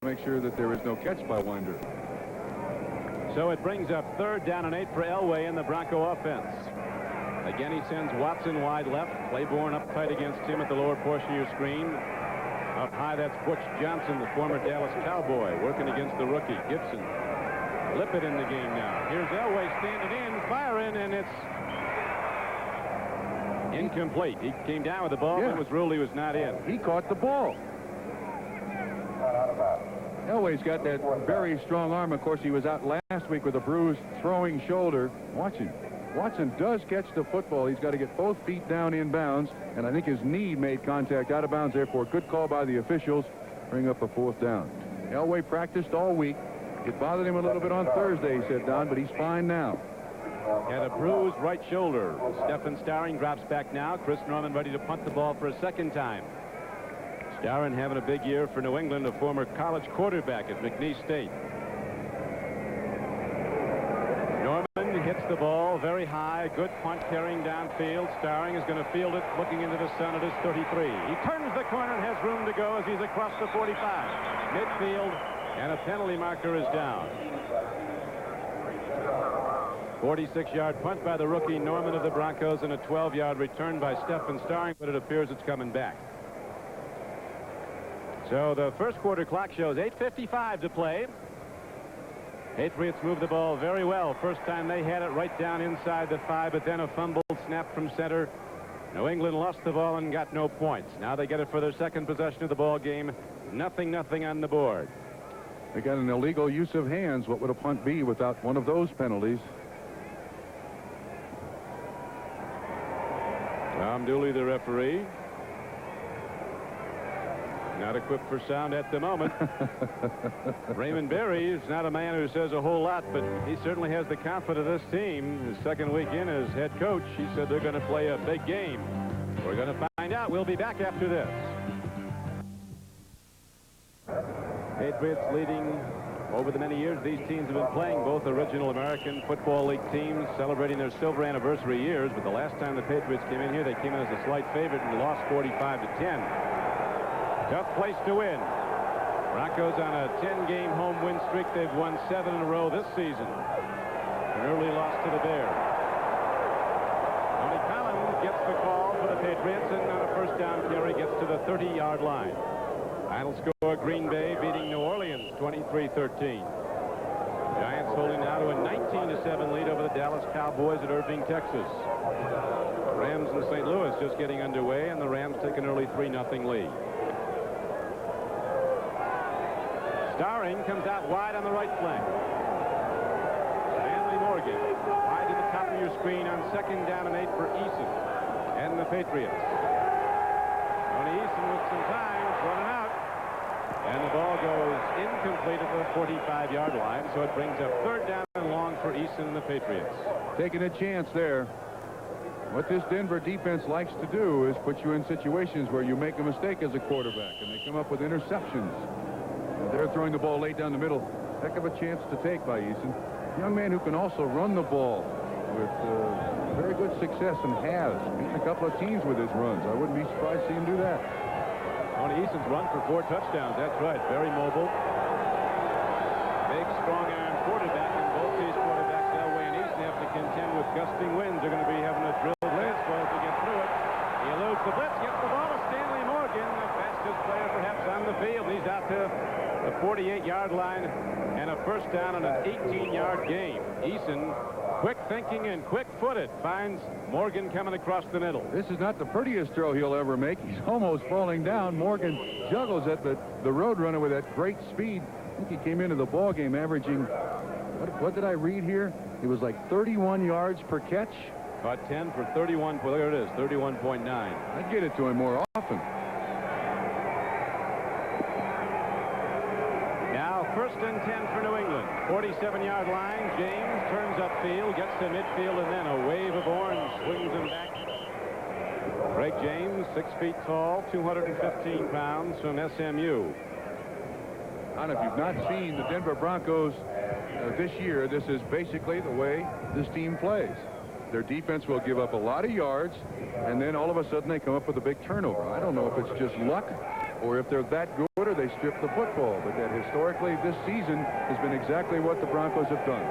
make sure that there is no catch by Winder. So it brings up 3rd down and 8 for Elway in the Bronco offense. Again, he sends Watson wide left. Claiborne up tight against him at the lower portion of your screen. Up high, that's Butch Johnson, the former Dallas Cowboy, working against the rookie Gibson. Lippett in the game now. Here's Elway standing in, firing, and it's incomplete. He came down with the ball, but it was ruled he was not in. He caught the ball. Elway's got that very strong arm. Of course, he was out last week with a bruised throwing shoulder. Watch him. Watson does catch the football. He's got to get both feet down in bounds, and I think his knee made contact out of bounds. Therefore, good call by the officials. Bring up a 4th down. Elway practiced all week. It bothered him a little bit on Thursday, he said, Don, but he's fine now. Had a bruised right shoulder. Stephen Starring drops back now. Chris Norman ready to punt the ball for a 2nd time. Starring having a big year for New England, a former college quarterback at McNeese State. Norman hits the ball very high. Good punt carrying downfield. Starring is going to field it, looking into the sun at his 33. He turns the corner and has room to go as he's across the 45. Midfield, and a penalty marker is down. 46-yard punt by the rookie Norman of the Broncos and a 12-yard return by Stephen Starring, but it appears it's coming back. So the first quarter clock shows 8:55 to play. Patriots move the ball very well. First time they had it right down inside the 5, but then a fumbled snap from center. New England lost the ball and got no points. Now they get it for their 2nd possession of the ball game. Nothing on the board. They got an illegal use of hands. What would a punt be without one of those penalties? Tom Dooley, the referee. Not equipped for sound at the moment. Raymond Berry is not a man who says a whole lot, but he certainly has the confidence of this team. His 2nd week in as head coach, he said they're going to play a big game. We're going to find out. We'll be back after this. Patriots leading over the many years these teams have been playing, both original American Football League teams celebrating their silver anniversary years. But the last time the Patriots came in here, they came in as a slight favorite and lost 45-10. Tough place to win. Broncos on a 10-game home win streak. They've won 7 in a row this season. An early loss to the Bears. Tony Collins gets the call for the Patriots, and on a 1st down carry gets to the 30-yard line. Final score, Green Bay beating New Orleans 23-13. Giants holding now to a 19-7 lead over the Dallas Cowboys at Irving, Texas. Rams in St. Louis just getting underway, and the Rams take an early 3-0 lead. Starring comes out wide on the right flank. Stanley Morgan wide to the top of your screen on 2nd down and 8 for Eason and the Patriots. Tony Eason with some time, running out, and the ball goes incomplete at the 45-yard line, so it brings up 3rd down and long for Eason and the Patriots. Taking a chance there. What this Denver defense likes to do is put you in situations where you make a mistake as a quarterback, and they come up with interceptions. They're throwing the ball late down the middle. Heck of a chance to take by Eason. Young man who can also run the ball with very good success and has beaten a couple of teams with his runs. I wouldn't be surprised to see him do that. Tony Eason's run for 4 touchdowns. That's right. Very mobile. Big, strong arm quarterback, and both these quarterbacks, Elway and Eason, have to contend with gusting winds. They're going to be having a drill blitz to get through it. He eludes the blitz, gets the ball to Stanley Morgan, the fastest player perhaps on the field. He's out to the 48-yard line and a 1st down on an 18-yard game. Eason, quick thinking and quick-footed, finds Morgan coming across the middle. This is not the prettiest throw he'll ever make. He's almost falling down. Morgan juggles at the roadrunner with that great speed. I think he came into the ball game averaging, what did I read here? It was like 31 yards per catch. Caught 10 for 31. Well, there it is, 31.9. I'd get it to him more often. Now 1st and 10 for New England. 47-yard line. James turns upfield, gets to midfield, and then a wave of orange swings him back. Greg James, 6 feet tall, 215 pounds, from SMU. And if you've not seen the Denver Broncos this year, this is basically the way this team plays. Their defense will give up a lot of yards, and then all of a sudden they come up with a big turnover. I don't know if it's just luck or if they're that good footer, they strip the football. But that historically this season has been exactly what the Broncos have done.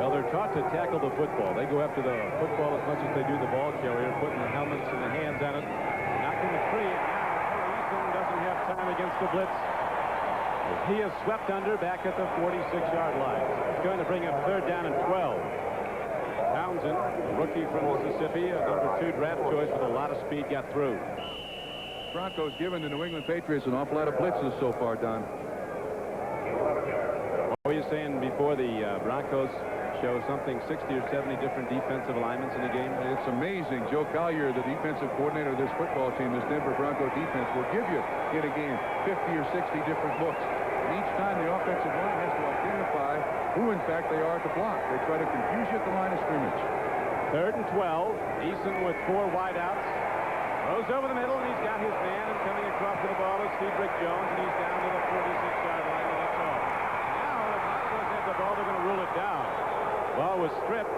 Well, they're taught to tackle the football. They go after the football as much as they do the ball carrier, putting the helmets and the hands on it, knocking the free. And now Eason doesn't have time against the blitz. He is swept under back at the 46-yard line. It's going to bring up 3rd down and 12. Townsend, rookie from Mississippi, a #2 draft choice with a lot of speed, got through. Broncos giving the New England Patriots an awful lot of blitzes so far, Don. What were you saying before the Broncos show something 60 or 70 different defensive alignments in the game? It's amazing. Joe Collier, the defensive coordinator of this football team, this Denver Bronco defense, will give you in a game 50 or 60 different looks. And each time the offensive line has to identify who, in fact, they are to block. They try to confuse you at the line of scrimmage. 3rd and 12. Eason with 4 wideouts. Throws over the middle, and he's got his man, and coming across to the ball is Cedric Jones, and he's down to the 46-yard line, and that's all. Now, if the Broncos have the ball, they're going to rule it down. Ball was stripped.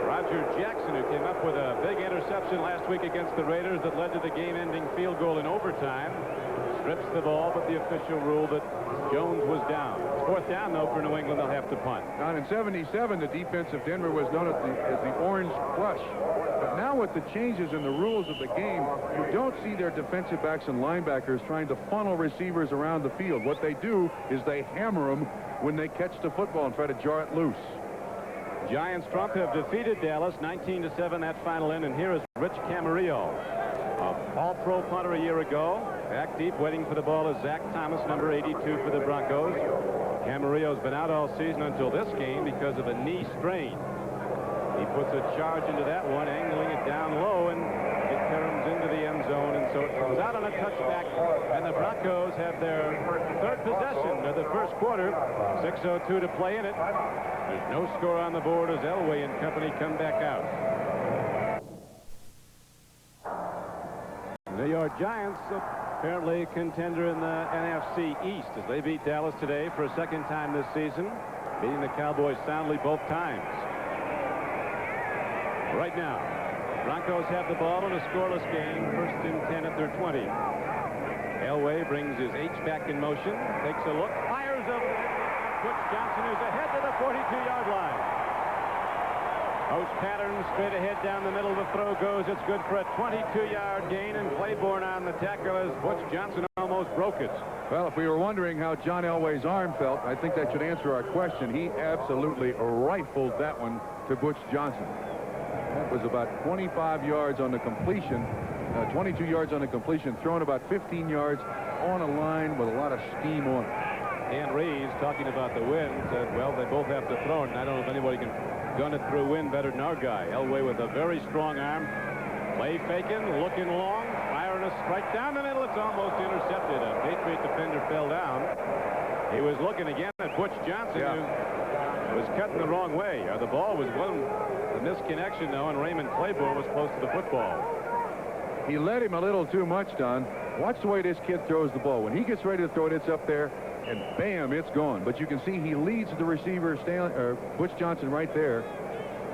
Roger Jackson, who came up with a big interception last week against the Raiders that led to the game-ending field goal in overtime, strips the ball, but the official ruled that Jones was down. 4th down, though, for New England. They'll have to punt. Now, in '77, the defense of Denver was known as the Orange Crush. But now with the changes in the rules of the game, you don't see their defensive backs and linebackers trying to funnel receivers around the field. What they do is they hammer them when they catch the football and try to jar it loose. Giants Trump have defeated Dallas 19-7 that final end, and here is Rich Camarillo, a all-pro punter a year ago. Back deep, waiting for the ball is Zach Thomas, number 82 for the Broncos. Camarillo's been out all season until this game because of a knee strain. He puts a charge into that one, angling it down low, and it comes into the end zone, and so it comes out on a touchback, and the Broncos have their 3rd possession of the first quarter. 6:02 to play in it. There's no score on the board as Elway and company come back out. New York Giants apparently a contender in the NFC East as they beat Dallas today for a 2nd time this season, beating the Cowboys soundly both times. Right now, Broncos have the ball in a scoreless game, 1st and 10 at their 20. Elway brings his H-back in motion, takes a look, fires over the head. Butch Johnson, who's ahead to the 42-yard line. Post pattern straight ahead down the middle of the throw goes. It's good for a 22-yard gain, and Claiborne on the tackle as Butch Johnson almost broke it. Well, if we were wondering how John Elway's arm felt, I think that should answer our question. He absolutely rifled that one to Butch Johnson. That was about 25 yards on the completion, 22 yards on the completion, thrown about 15 yards on a line with a lot of steam on it. Dan Reeves, talking about the wind, said, well, they both have to throw it, and I don't know if anybody can gun it through wind better than our guy. Elway with a very strong arm. Play faking, looking long, firing a strike down the middle. It's almost intercepted. A Patriot defender fell down. He was looking again at Butch Johnson, who was cutting the wrong way. The ball was the misconnection, though, and Raymond Claiborne was close to the football. He let him a little too much, Don. Watch the way this kid throws the ball. When he gets ready to throw it, it's up there, and bam, it's gone. But you can see he leads the receiver, Butch Johnson, right there.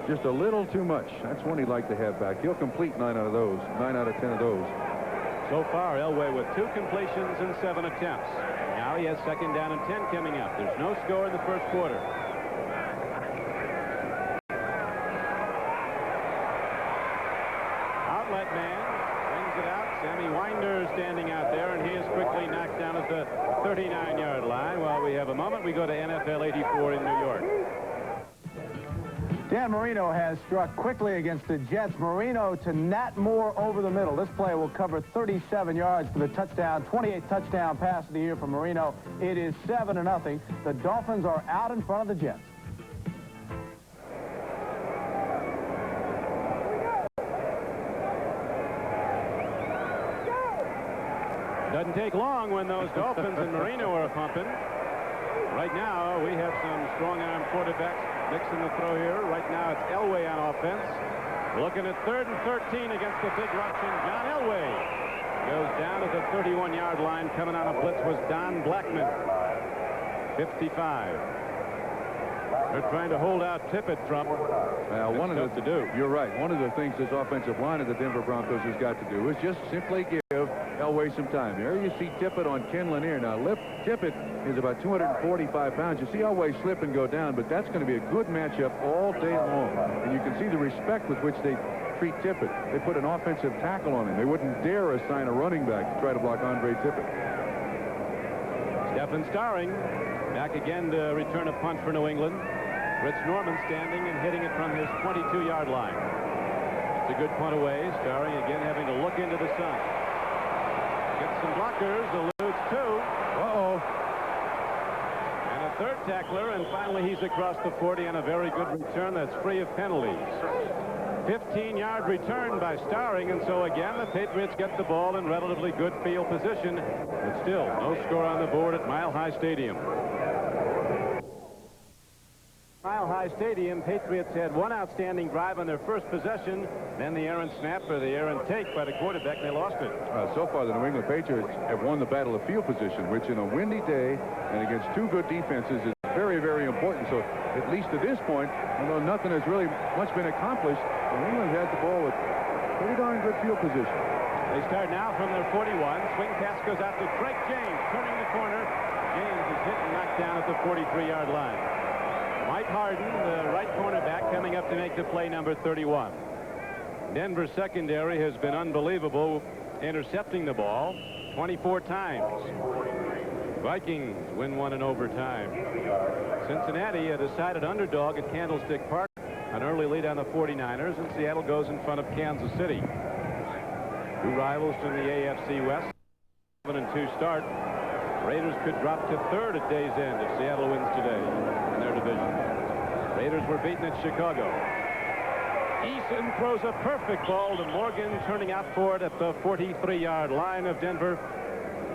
Just a little too much. That's one he'd like to have back. He'll complete 9 out of those, 9 out of 10 of those. So far, Elway with 2 completions and 7 attempts. Now he has 2nd down and 10 coming up. There's no score in the first quarter. Outlet man brings it out. Sammy Winder standing out there, and he is quickly knocked down at the 39-yard line. While we have a moment, we go to NFL 84 in New York. Dan Marino has struck quickly against the Jets. Marino to Nat Moore over the middle. This play will cover 37 yards for the touchdown. 28th touchdown pass of the year for Marino. It is 7-0. The Dolphins are out in front of the Jets. Doesn't take long when those Dolphins and Marino are pumping. Right now, we have some strong-arm quarterbacks mixing the throw here. Right now, it's Elway on offense. Looking at 3rd and 13 against the big Russian, John Elway. Goes down to the 31-yard line. Coming on a blitz was Don Blackman. 55. They're trying to hold out Tippett, Trump. You're right. One of the things this offensive line of the Denver Broncos has got to do is just simply give Elway some time. There you see Tippett on Ken Lanier. Now, Tippett is about 245 pounds. You see Elway slip and go down, but that's going to be a good matchup all day long. And you can see the respect with which they treat Tippett. They put an offensive tackle on him. They wouldn't dare assign a running back to try to block Andre Tippett. Stephen Starring back again to return a punt for New England. Fritz Norman standing and hitting it from his 22-yard line. It's a good punt away. Starring again having to look into the sun. Gets some blockers, eludes two. Uh-oh. And a third tackler, and finally he's across the 40 on a very good return that's free of penalties. 15-yard return by Starring, and so again the Patriots get the ball in relatively good field position, but still no score on the board at Mile High Stadium. Mile High Stadium, Patriots had one outstanding drive on their first possession, then the errant snap or the errant take by the quarterback, and they lost it. So far, the New England Patriots have won the battle of field position, which in a windy day and against two good defenses is very, very important. So at least to this point, although nothing has really much been accomplished, New England had the ball with pretty darn good field position. They start now from their 41. Swing pass goes out to Craig James, turning the corner. James is hit and knocked down at the 43-yard line. Mike Harden, the right cornerback, coming up to make the play number 31. Denver's secondary has been unbelievable, intercepting the ball 24 times. Vikings win one in overtime. Cincinnati, a decided underdog at Candlestick Park, an early lead on the 49ers, and Seattle goes in front of Kansas City. Two rivals from the AFC West, 7-2 start. Raiders could drop to third at day's end if Seattle wins today in their division. Raiders were beaten at Chicago. Eason throws a perfect ball to Morgan, turning out for it at the 43-yard line of Denver.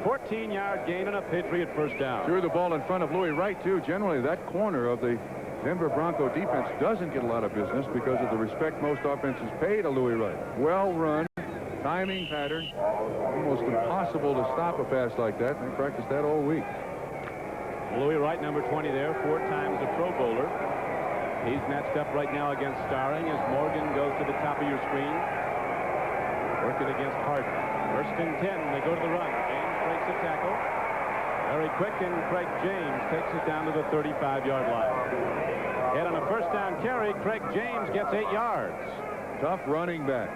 14-yard gain and a Patriot first down. Threw the ball in front of Louis Wright, too. Generally, that corner of the Denver Bronco defense doesn't get a lot of business because of the respect most offenses pay to Louis Wright. Well run. Timing pattern, almost impossible to stop a pass like that. They practiced that all week. Louis Wright, number 20 there, 4 times a Pro Bowler. He's matched up right now against Starring as Morgan goes to the top of your screen. Working against Harden. First and 10, they go to the run. James breaks a tackle. Very quick, and Craig James takes it down to the 35-yard line. Yet on a first down carry, Craig James gets 8 yards. Tough running back.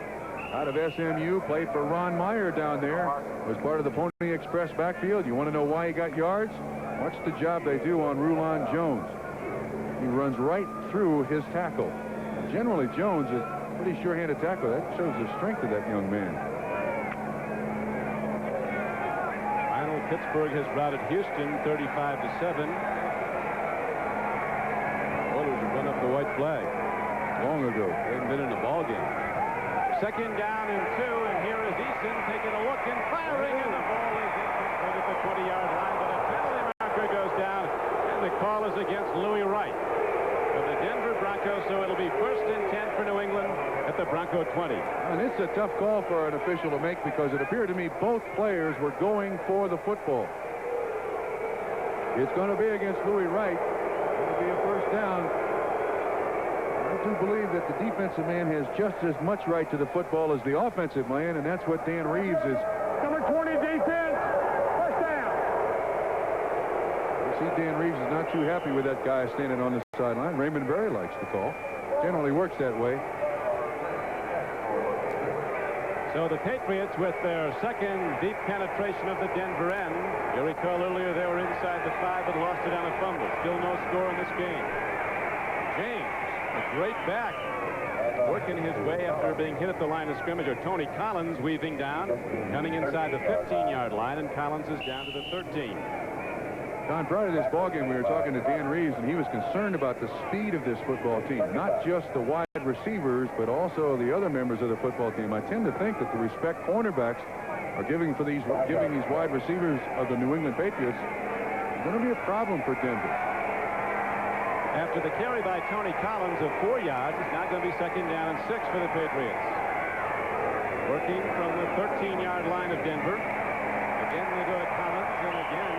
Out of SMU, played for Ron Meyer down there, was part of the Pony Express backfield. You want to know why he got yards? Watch the job they do on Rulon Jones. He runs right through his tackle. Generally, Jones is a pretty sure-handed tackler. That shows the strength of that young man. Final, Pittsburgh has routed Houston 35-7. Oilers have run up the white flag Long ago. They haven't been in a ball game. Second down and 2, and here is Eason taking a look and firing, and the ball is incomplete at the 20-yard line, but a penalty marker goes down, and the call is against Louis Wright of the Denver Broncos, so it'll be first and 10 for New England at the Bronco 20. And it's a tough call for an official to make because it appeared to me both players were going for the football. It's going to be against Louis Wright. It'll be a first down. I do believe that the defensive man has just as much right to the football as the offensive man, and that's what Dan Reeves is. Number 20 defense. First down. You see Dan Reeves is not too happy with that guy standing on the sideline. Raymond Berry likes the call. Generally works that way. So the Patriots with their second deep penetration of the Denver end. You recall earlier they were inside the 5 but lost it on a fumble. Still no score in this game. James, a great back, working his way after being hit at the line of scrimmage. Or Tony Collins weaving down, coming inside the 15-yard line, and Collins is down to the 13. Don, prior to this ballgame, we were talking to Dan Reeves, and he was concerned about the speed of this football team. Not just the wide receivers, but also the other members of the football team. I tend to think that the respect cornerbacks are giving these wide receivers of the New England Patriots is going to be a problem for Denver. After the carry by Tony Collins of 4 yards, it's now going to be second down and 6 for the Patriots. Working from the 13-yard line of Denver. Again, they go to Collins, and again,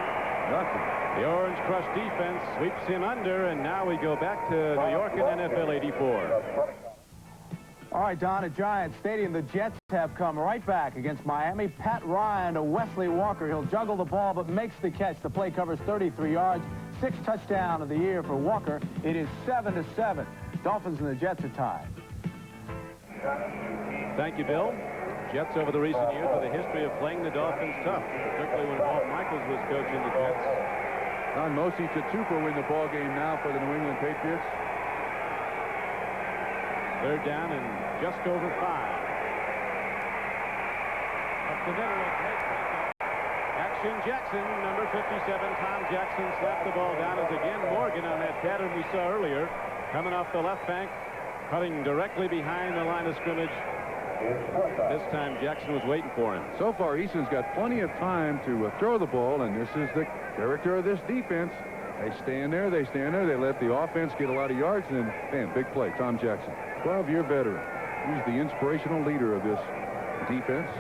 Nothing. The Orange Crush defense sweeps him under, and now we go back to New York and NFL 84. All right, Don, at Giants Stadium, the Jets have come right back against Miami. Pat Ryan to Wesley Walker. He'll juggle the ball, but makes the catch. The play covers 33 yards. 6th touchdown of the year for Walker. It is 7-7. Dolphins and the Jets are tied. Thank you, Bill. Jets over the recent years with a history of playing the Dolphins tough, particularly when Bob Michaels was coaching the Jets. Don Mosi Tutupa win the ball game now for the New England Patriots. 3rd down and just over 5. Up the middle, a great pickup. Action Jackson, number 57. Tom Jackson slapped the ball down as again Morgan on that pattern we saw earlier, coming off the left bank, cutting directly behind the line of scrimmage. This time Jackson was waiting for him. So far, Easton's got plenty of time to throw the ball, and this is the character of this defense. They stand there, they let the offense get a lot of yards, and then, bam, big play. Tom Jackson, 12-year veteran. He's the inspirational leader of this defense.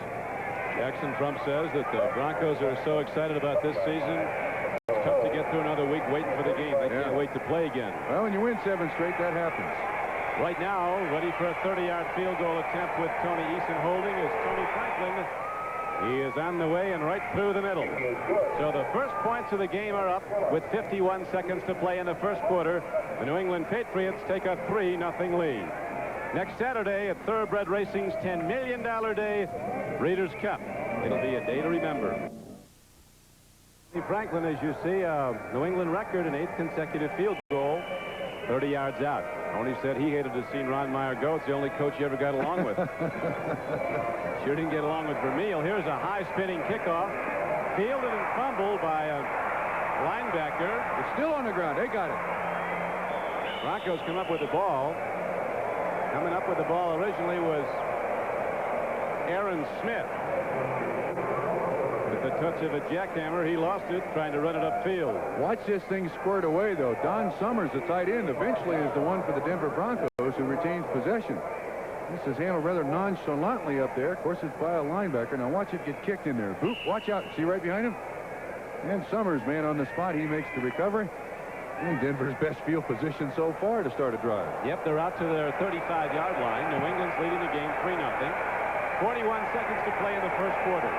Jackson Trump says that the Broncos are so excited about this season. It's tough to get through another week waiting for the game. They can't wait to play again. Well, when you win 7 straight, that happens. Right now, ready for a 30-yard field goal attempt with Tony Eason holding is Tony Franklin. He is on the way and right through the middle. So the first points of the game are up with 51 seconds to play in the first quarter. The New England Patriots take a 3-0 lead. Next Saturday at Thoroughbred Racing's $10 million day, Breeders' Cup. It'll be a day to remember. Tony Franklin, as you see, a New England record, an 8th consecutive field goal, 30 yards out. Tony said he hated to see Ron Meyer go. It's the only coach he ever got along with. Sure didn't get along with Vermeil. Here's a high-spinning kickoff. Fielded and fumbled by a linebacker. It's still on the ground. They got it. Broncos come up with the ball. Coming up with the ball originally was Aaron Smith. With the touch of a jackhammer, he lost it trying to run it upfield. Watch this thing squirt away, though. Don Summers, the tight end, eventually is the one for the Denver Broncos who retains possession. This is handled rather nonchalantly up there. Of course, it's by a linebacker. Now watch it get kicked in there. Boop, watch out. See right behind him? And Summers, man, on the spot. He makes the recovery. And Denver's best field position so far to start a drive. Yep, they're out to their 35-yard line. New England's leading the game 3-0. 41 seconds to play in the first quarter.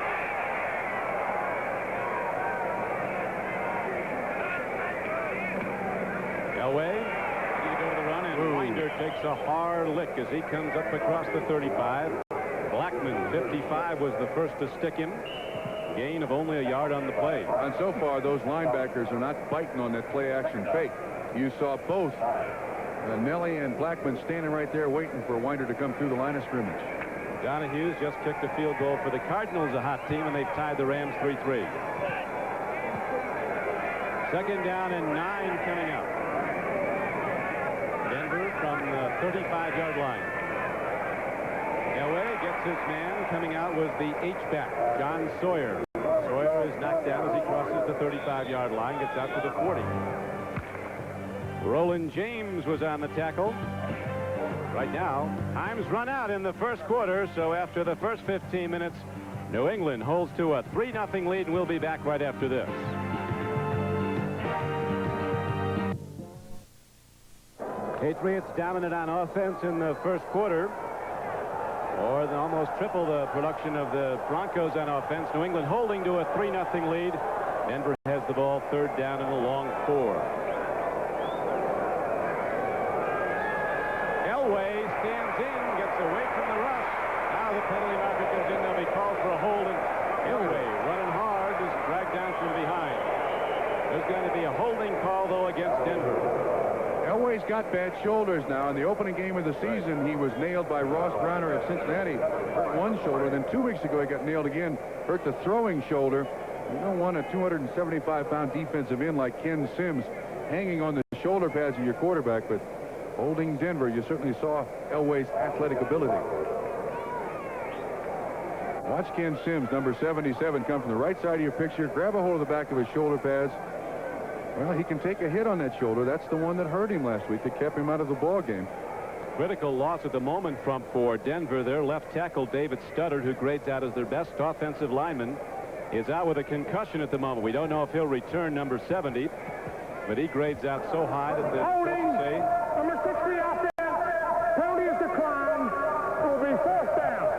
Elway, ready to go to the run, and Winder takes a hard lick as he comes up across the 35. Blackman, 55, was the first to stick him. Gain of only a yard on the play. And so far, those linebackers are not biting on that play-action fake. You saw both Nelly and Blackman standing right there waiting for Winder to come through the line of scrimmage. Donahue's just kicked a field goal for the Cardinals, a hot team, and they've tied the Rams 3-3. 2nd down and 9 coming up. Denver from the 35-yard line. Elway gets his man. Coming out was the H-back, John Sawyer. Sawyer is knocked down as he crosses the 35-yard line, gets out to the 40. Roland James was on the tackle. Right now, time's run out in the first quarter, so after the first 15 minutes, New England holds to a 3-0 lead, and we'll be back right after this. Patriots dominant on offense in the first quarter. More than almost triple the production of the Broncos on offense. New England holding to a 3-0 lead. Denver has the ball, 3rd down and a long 4. Elway stands in, gets away from the rush. Now the penalty marker comes in. They'll be called for a hold, and Elway running hard is dragged down from behind. There's going to be a holding call, though, against Denver. Elway's got bad shoulders now. In the opening game of the season, he was nailed by Ross Browner at Cincinnati. Hurt one shoulder. Then 2 weeks ago, he got nailed again. Hurt the throwing shoulder. You don't want a 275-pound defensive end like Ken Sims hanging on the shoulder pads of your quarterback. But holding Denver, you certainly saw Elway's athletic ability. Watch Ken Sims, number 77, come from the right side of your picture, grab a hold of the back of his shoulder pads. Well, he can take a hit on that shoulder. That's the one that hurt him last week, that kept him out of the ball game. Critical loss at the moment for Denver. Their left tackle, David Studdard, who grades out as their best offensive lineman, is out with a concussion at the moment. We don't know if he'll return, number 70, but he grades out so high that the coaches say Number 60 out there. Penalty is declined. It will be fourth down.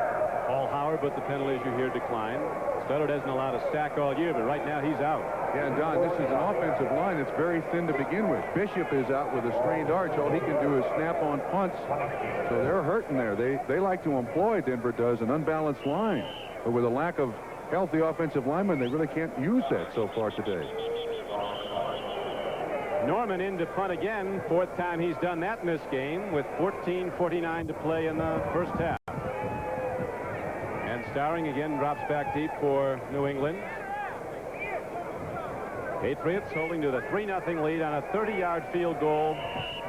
Paul Howard, but the penalty, as you hear, declined. Stoddard hasn't allowed a sack all year, but right now he's out. Yeah, and Don, this is an offensive line that's very thin to begin with. Bishop is out with a strained arch. All he can do is snap on punts. So they're hurting there. They like to employ, Denver does, an unbalanced line. But with a lack of healthy offensive linemen, they really can't use that so far today. Norman in to punt again. Fourth time he's done that in this game with 14:49 to play in the first half. And Starring again drops back deep for New England. Patriots holding to the 3-0 lead on a 30-yard field goal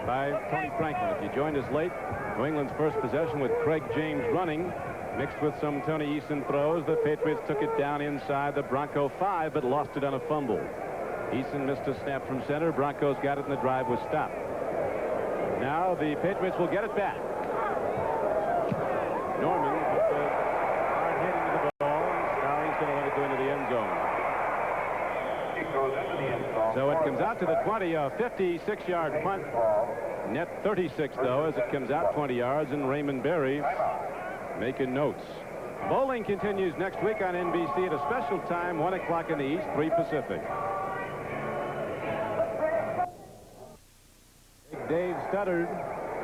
by Tony Franklin. If you joined us late, New England's first possession with Craig James running, mixed with some Tony Eason throws. The Patriots took it down inside the Bronco 5, but lost it on a fumble. Eason missed a snap from center. Broncos got it, and the drive was stopped. Now the Patriots will get it back. Norman with the hard hit into the ball, and Starring's going to let it go into the end zone. So it comes out to the 20, a 56-yard punt. Net 36, though, as it comes out 20 yards, and Raymond Berry making notes. Bowling continues next week on NBC at a special time, 1 o'clock in the East, 3 Pacific. Dave Stoddard,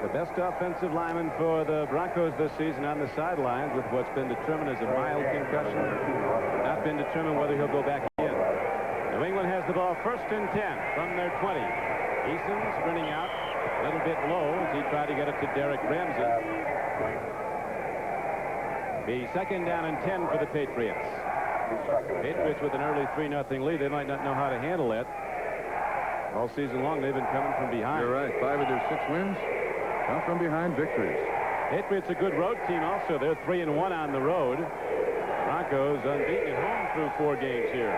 the best offensive lineman for the Broncos this season, on the sidelines with what's been determined as a mild concussion. Not been determined whether he'll go back in. New England has the ball first and 10 from their 20. Eason's running out a little bit low as he tried to get it to Derek Ramsey. The second down and 10 for the Patriots. Patriots with an early 3-0 lead. They might not know how to handle that. All season long, they've been coming from behind. You're right. 5 of their 6 wins come from behind victories. Patriots a good road team also. They're 3-1 on the road. Broncos unbeaten at home through 4 games here.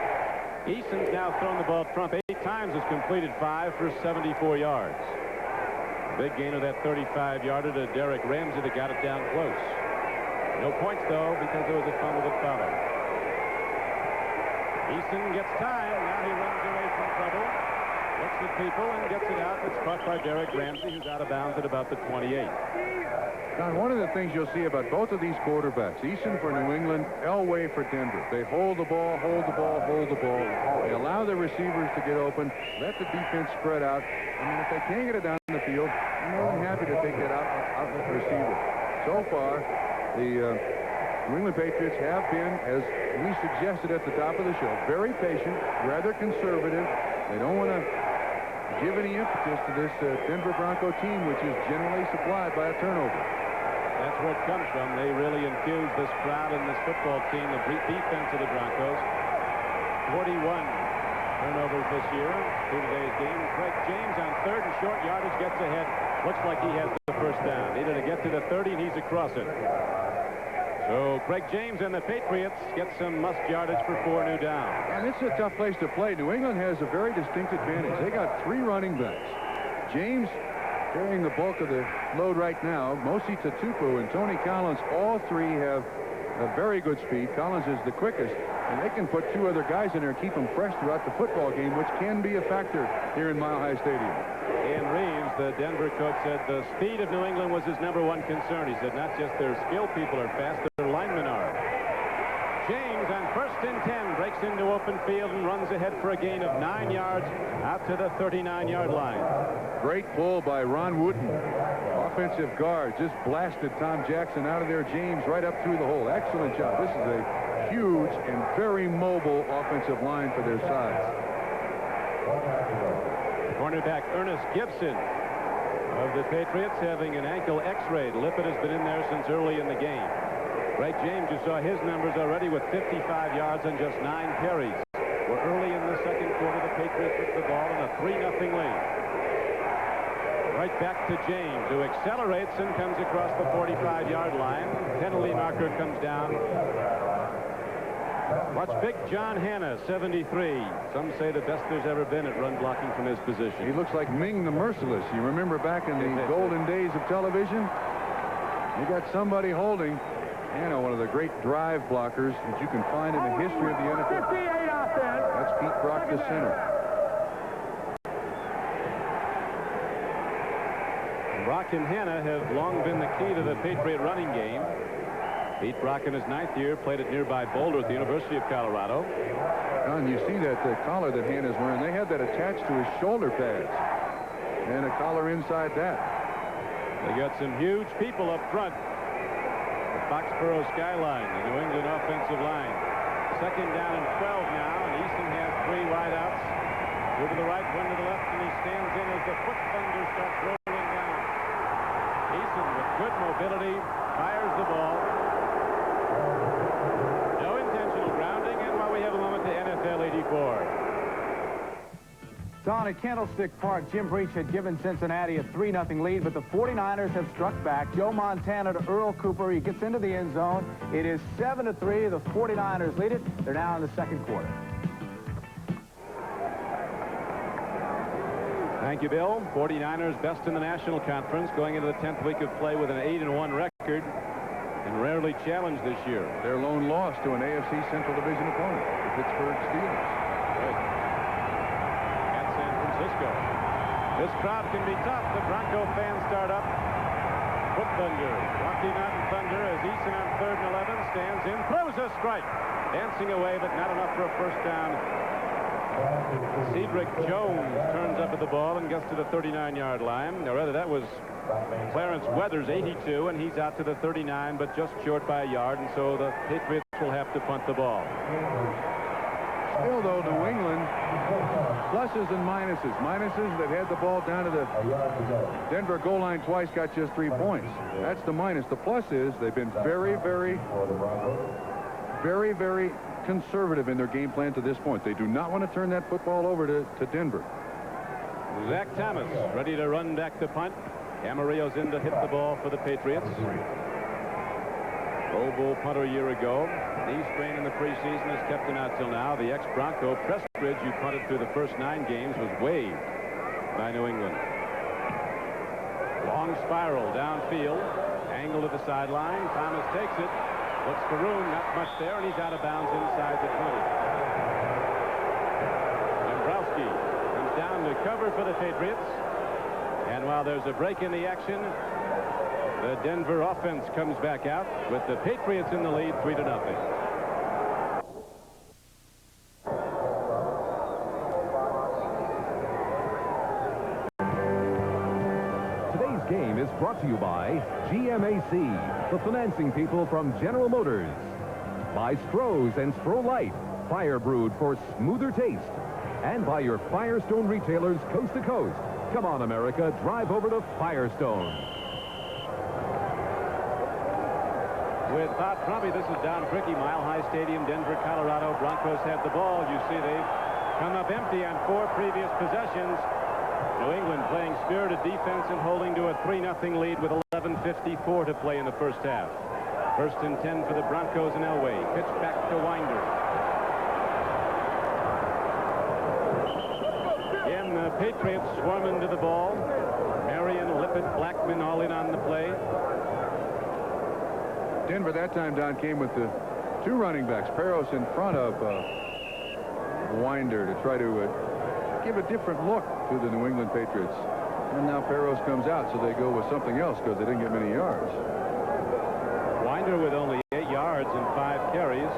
Eason's now thrown the ball Trump 8 times, has completed 5 for 74 yards. Big gain of that 35-yarder to Derek Ramsey that got it down close. No points, though, because there was a fumble that followed. Eason gets time. Now he runs away from trouble. Looks at people and gets it out. It's caught by Derek Ramsey, who's out of bounds at about the 28. Don, one of the things you'll see about both of these quarterbacks, Eason for New England, Elway for Denver, they hold the ball, hold the ball, hold the ball. They allow the receivers to get open, let the defense spread out. I mean, if they can't get it down the field, I'm more than happy to take that out with the receiver. So far, the New England Patriots have been, as we suggested at the top of the show, very patient, rather conservative. They don't want to give any impetus to this Denver Bronco team, which is generally supplied by a turnover. That's where it comes from. They really infused this crowd and this football team, the defense of the Broncos. 41 turnovers this year through today's game. Craig James on 3rd and short yardage gets ahead. Looks like he has the first down. Needed to get to the 30, and he's across it. So Craig James and the Patriots get some must yardage for 4 new downs. And it's a tough place to play. New England has a very distinct advantage. They got 3 running backs. James carrying the bulk of the load right now. Mosi Tatupu and Tony Collins, all 3 have a very good speed. Collins is the quickest, and they can put 2 other guys in there and keep them fresh throughout the football game, which can be a factor here in Mile High Stadium. Ian Reeves, the Denver coach, said the speed of New England was his #1 concern. He said not just their skill people are fast, their linemen are. James on 1st and 10 breaks into open field and runs ahead for a gain of 9 yards out to the 39-yard line. Great pull by Ron Wooten. Offensive guard just blasted Tom Jackson out of there. James right up through the hole. Excellent job. This is a huge and very mobile offensive line for their size. Cornerback Ernest Gibson of the Patriots having an ankle x-ray. Lippett has been in there since early in the game. Craig James, you saw his numbers already with 55 yards and just 9 carries. We're early in the second quarter. The Patriots with the ball in a 3-0 lead. Right back to James, who accelerates and comes across the 45-yard line. Penalty marker comes down. Watch big John Hanna, 73. Some say the best there's ever been at run blocking from his position. He looks like Ming the Merciless. You remember back in the golden days of television? You got somebody holding Hanna, one of the great drive blockers that you can find in the history of the NFL. 58 offense. That's Pete Brock, the center. Brock and Hanna have long been the key to the Patriot running game. Pete Brock in his 9th year played at nearby Boulder at the University of Colorado. And you see that the collar that Hanna's wearing, they had that attached to his shoulder pads. And a collar inside that. They got some huge people up front. The Foxborough skyline, the New England offensive line. 2nd down and 12 now, and Eason has 3 wideouts. Two to the right, one to the left, and he stands in as the foot thunder starts rolling down. Eason with good mobility, fires the ball. No intentional grounding, and while we have a moment to NFL 84. Don, at Candlestick Park, Jim Breach had given Cincinnati a 3-0 lead, but the 49ers have struck back. Joe Montana to Earl Cooper. He gets into the end zone. It is 7-3. The 49ers lead it. They're now in the 2nd quarter. Thank you, Bill. 49ers best in the National Conference, going into the 10th week of play with an 8-1 record, and rarely challenged this year. Their lone loss to an AFC Central Division opponent, the Pittsburgh Steelers. Right. This crowd can be tough. The Bronco fans start up. Foot thunder. Rocky Mountain Thunder as Eason on 3rd and 11 stands in, throws a strike. Dancing away, but not enough for a first down. Cedric Jones turns up at the ball and gets to the 39-yard line. Or rather, that was Clarence Weathers, 82, and he's out to the 39, but just short by a yard, and so the Patriots will have to punt the ball. Still, though, New England, pluses and minuses. Minuses that had the ball down to the Denver goal line twice, got just 3 points. That's the minus. The plus is they've been very, very conservative in their game plan to this point. They do not want to turn that football over to Denver. Zach Thomas ready to run back the punt. Camarillo's in to hit the ball for the Patriots. Pro Bowl punter a year ago. Knee strain in the preseason has kept him out till now. The ex-Bronco Prestridge, who punted through the first 9 games, was waived by New England. Long spiral downfield. Angle to the sideline. Thomas takes it. Looks for room. Not much there, and he's out of bounds inside the 20. Dombrowski comes down to cover for the Patriots. And while there's a break in the action, the Denver offense comes back out with the Patriots in the lead 3-0. Today's game is brought to you by GMAC, the financing people from General Motors. By Stroh's and Stroh Light, fire brewed for smoother taste. And by your Firestone retailers coast to coast. Come on, America, drive over to Firestone. With Bob Trumpy, this is Don Tricky, Mile High Stadium, Denver, Colorado. Broncos have the ball. You see they've come up empty on 4 previous possessions. New England playing spirited defense and holding to a 3-0 lead with 11:54 to play in the first half. 1st and 10 for the Broncos in Elway. Pitch back to Winder. Again, the Patriots swarming to the ball. Marion, Lippett, Blackman all in on the play. Denver that time, Don, came with the 2 running backs. Peros in front of Winder to try to give a different look to the New England Patriots. And now Peros comes out, so they go with something else because they didn't get many yards. Winder with only 8 yards and 5 carries.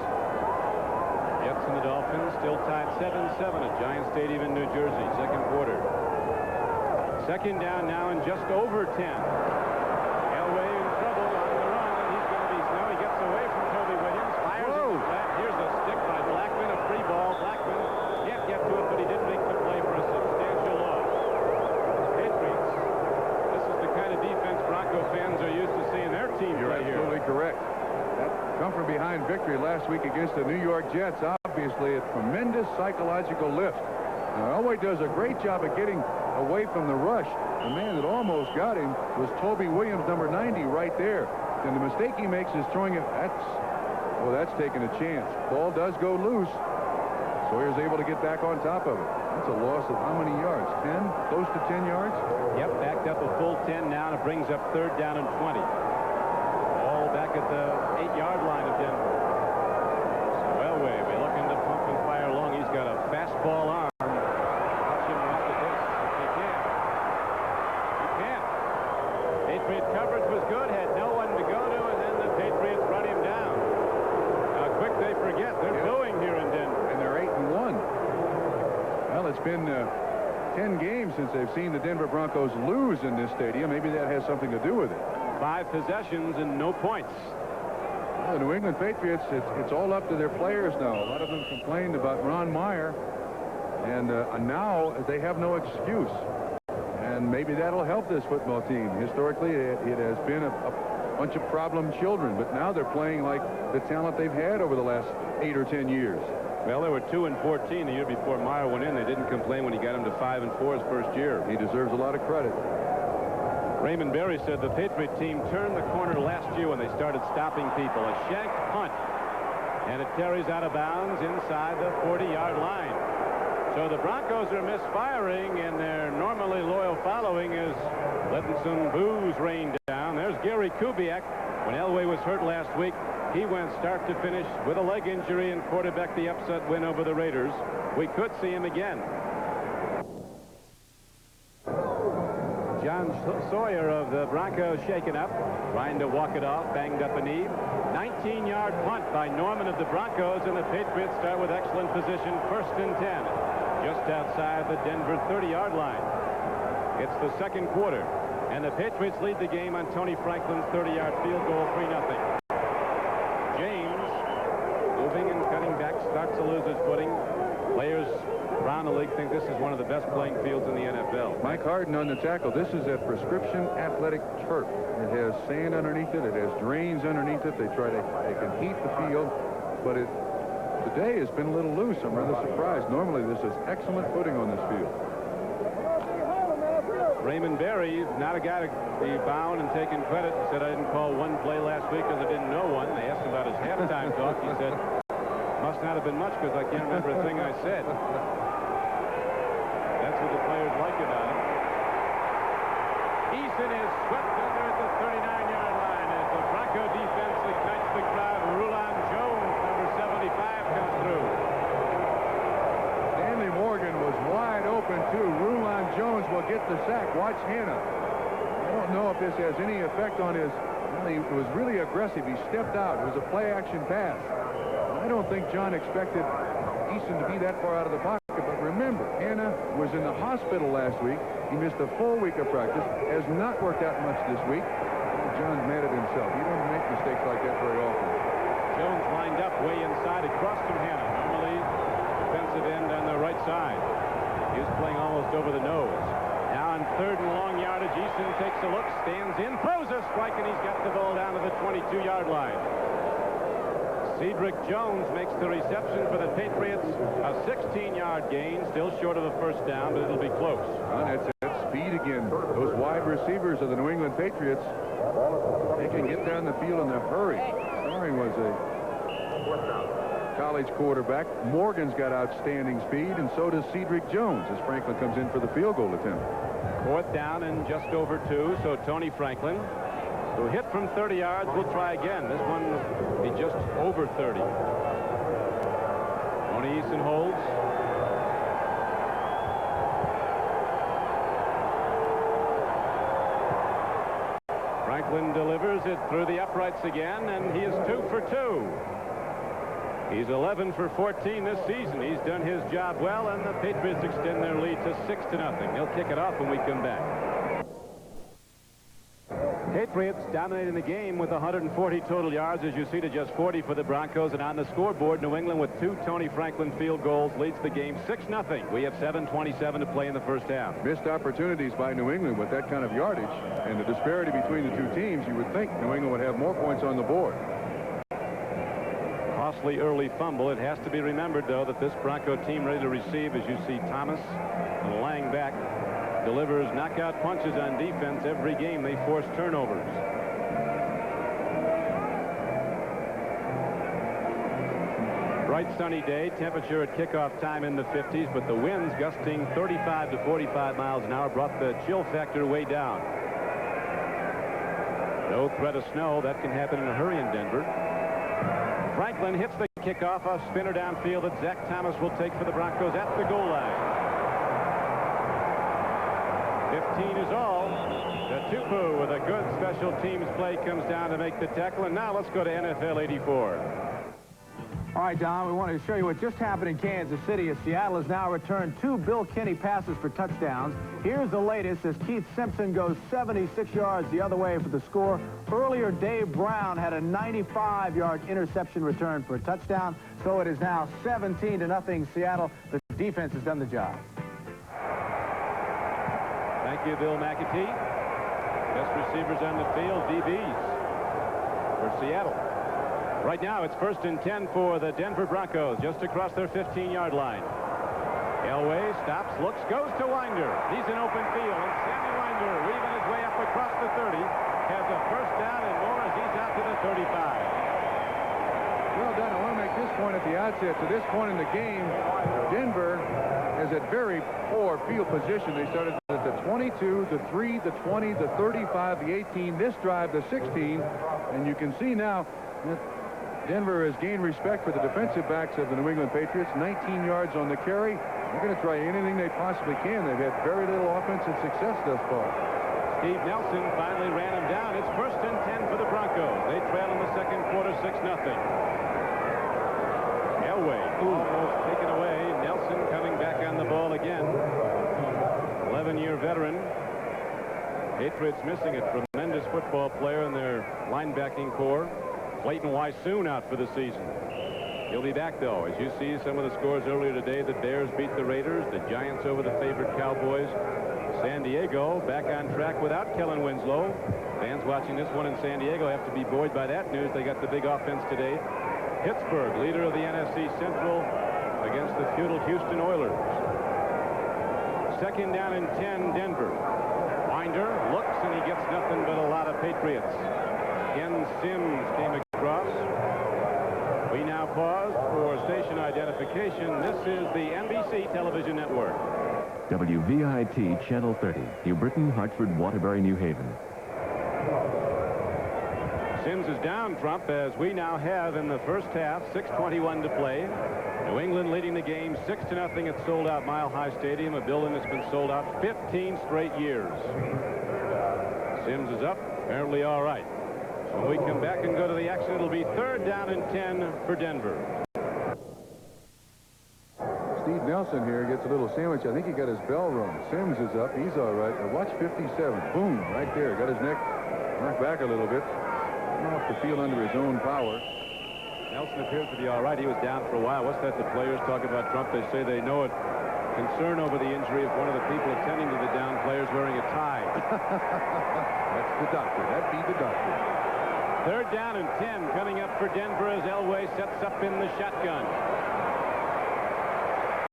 Jets and the Dolphins still tied 7-7 at Giant Stadium in New Jersey, 2nd quarter. 2nd down now and just over 10. Elway in trouble on the run, and he's going to be snow. He gets away from Toby Williams, fires it to flat. Here's a stick by Blackman, a free ball. Blackman can't get to it, but he did make the play for a substantial loss. Patriots, this is the kind of defense Bronco fans are used to seeing their team You're play here. absolutely correct. That come from behind victory last week against the New York Jets, obviously a tremendous psychological lift. Now, Elway does a great job of getting away from the rush. The man that almost got him was Toby Williams, number 90, right there. And the mistake he makes is throwing it. That's taking a chance. Ball does go loose. Sawyer's able to get back on top of it. That's a loss of how many yards? 10? Close to 10 yards? Yep, backed up a full 10 now, and it brings up 3rd down and 20. All back at the 8-yard line of Denver. So Elway will be looking to pump and fire long. He's got a fastball arm. Watch him watch the pitch if he can. He can't. Patriot coverage was good, had no one to go to, and then the Patriots run him down. How quick they forget. They're booing here in Denver. And they're 8-1. Well, it's been 10 games since they've seen the Denver Broncos lose in this stadium. Maybe that has something to do with it. 5 possessions and no points. Well, the New England Patriots, it's all up to their players now. A lot of them complained about Ron Meyer, and now they have no excuse. And maybe that'll help this football team. Historically, it has been a bunch of problem children, but now they're playing like the talent they've had over the last 8 or 10 years. Well, they were 2-14 the year before Meyer went in. They didn't complain when he got him to 5-4 his first year. He deserves a lot of credit. Raymond Berry said the Patriot team turned the corner last year when they started stopping people. A shanked punt, and it carries out of bounds inside the 40-yard line. So the Broncos are misfiring, and their normally loyal following is letting some boos rain down. There's Gary Kubiak. When Elway was hurt last week, he went start to finish with a leg injury and quarterbacked the upset win over the Raiders. We could see him again. John Sawyer of the Broncos shaken up, trying to walk it off, banged up a knee. 19-yard punt by Norman of the Broncos, and the Patriots start with excellent position, 1st and 10, just outside the Denver 30-yard line. It's the second quarter, and the Patriots lead the game on Tony Franklin's 30-yard field goal, 3-0. James, moving and cutting back, starts to lose his footing. Players around the league think this is one of the best playing fields in the NFL. Mike Harden on the tackle. This is a prescription athletic turf. It has sand underneath it. It has drains underneath it. They can heat the field, but today has been a little loose. I'm rather surprised. Normally this is excellent footing on this field. Raymond Berry, not a guy to be bound and taking credit, said I didn't call one play last week because I didn't know one. They asked him about his halftime talk. He said, must not have been much because I can't remember a thing I said. That's what the players like about him. Eason is swept under at the 39-yard line as the Bronco defense ignites the crowd. Rulon Jones, number 75, comes through. Stanley Morgan was wide open, too. Rulon Jones will get the sack. Watch Hanna. I don't know if this has any effect on his... Well, he was really aggressive. He stepped out. It was a play-action pass. I don't think John expected Eason to be that far out of the pocket. But remember, Hanna was in the hospital last week. He missed a full week of practice. Has not worked out much this week. John's mad at himself. He doesn't make mistakes like that very often. Jones lined up way inside across from Hanna. Normally, defensive end on the right side. He was playing almost over the nose. Now on 3rd and long yardage, Eason takes a look, stands in, throws a strike, and he's got the ball down to the 22-yard line. Cedric Jones makes the reception for the Patriots. A 16-yard gain, still short of a first down, but it'll be close. That's speed again. Those wide receivers of the New England Patriots, they can get down the field in a hurry. Storing was a college quarterback. Morgan's got outstanding speed, and so does Cedric Jones as Franklin comes in for the field goal attempt. 4th down and just over 2, so Tony Franklin, who hit from 30 yards, will try again. This one will be just over 30. Tony Eason holds. Franklin delivers it through the uprights again, and he is 2 for 2. He's 11 for 14 this season. He's done his job well, and the Patriots extend their lead to 6-0. They'll kick it off when we come back. Patriots dominating the game with 140 total yards, as you see, to just 40 for the Broncos. And on the scoreboard, New England with 2 Tony Franklin field goals leads the game 6-0. We have 7:27 to play in the first half. Missed opportunities by New England with that kind of yardage and the disparity between the two teams. You would think New England would have more points on the board. Costly early fumble. It has to be remembered, though, that this Bronco team ready to receive, as you see Thomas and Lang back, delivers knockout punches on defense. Every game they force turnovers. Bright sunny day, temperature at kickoff time in the 50s, but the winds gusting 35 to 45 miles an hour brought the chill factor way down. No threat of snow. That can happen in a hurry in Denver. Franklin hits the kickoff, a spinner downfield that Zach Thomas will take for the Broncos at the goal line. 15 is all. The Tupu with a good special teams play comes down to make the tackle. And now let's go to NFL 84. All right, Don, we want to show you what just happened in Kansas City as Seattle has now returned 2 Bill Kinney passes for touchdowns. Here's the latest as Keith Simpson goes 76 yards the other way for the score. Earlier, Dave Brown had a 95-yard interception return for a touchdown. So it is now 17-0 Seattle. The defense has done the job. Thank you, Bill McAtee. Best receivers on the field, DBs for Seattle. Right now, it's 1st and 10 for the Denver Broncos, just across their 15-yard line. Elway stops, looks, goes to Winder. He's in open field, and Sammy Winder, weaving his way up across the 30, has a first down and more as he's out to the 35. Well done. I want to make this point at the outset. To this point in the game, Denver is at very poor field position. They started at the 22, the 3, the 20, the 35, the 18, this drive, the 16, and you can see now that Denver has gained respect for the defensive backs of the New England Patriots. 19 yards on the carry. They're going to try anything they possibly can. They've had very little offensive success thus far. Steve Nelson finally ran him down. It's 1st and 10 for the Broncos. They trail in the second quarter 6-0. Elway almost taken away. Nelson coming back on the ball again. 11-year veteran. Patriots missing a tremendous football player in their linebacking core. Clayton Wysoon out for the season. He'll be back, though. As you see some of the scores earlier today, the Bears beat the Raiders, the Giants over the favored Cowboys. San Diego back on track without Kellen Winslow. Fans watching this one in San Diego have to be buoyed by that news. They got the big offense today. Pittsburgh, leader of the NFC Central, against the feudal Houston Oilers. 2nd down and 10, Denver. Winder looks, and he gets nothing but a lot of Patriots. Ken Sims came across. We now pause for station identification. This is the NBC television network. WVIT Channel 30, New Britain, Hartford, Waterbury, New Haven. Sims is down, Trump, as we now have in the first half, 6:21 to play. New England leading the game 6-0 at sold-out Mile High Stadium, a building that's been sold out 15 straight years. Sims is up, apparently all right. When we come back and go to the action, it'll be 3rd down and 10 for Denver. Steve Nelson here gets a little sandwich. I think he got his bell rung. Sims is up. He's all right. Now watch 57. Boom, right there. Got his neck knocked back a little bit. Off the field under his own power. Nelson appears to be all right. He was down for a while. What's that the players talk about Trump? They say they know it. Concern over the injury of one of the people attending to the down players wearing a tie. That's the doctor. That'd be the doctor. 3rd down and 10 coming up for Denver as Elway sets up in the shotgun.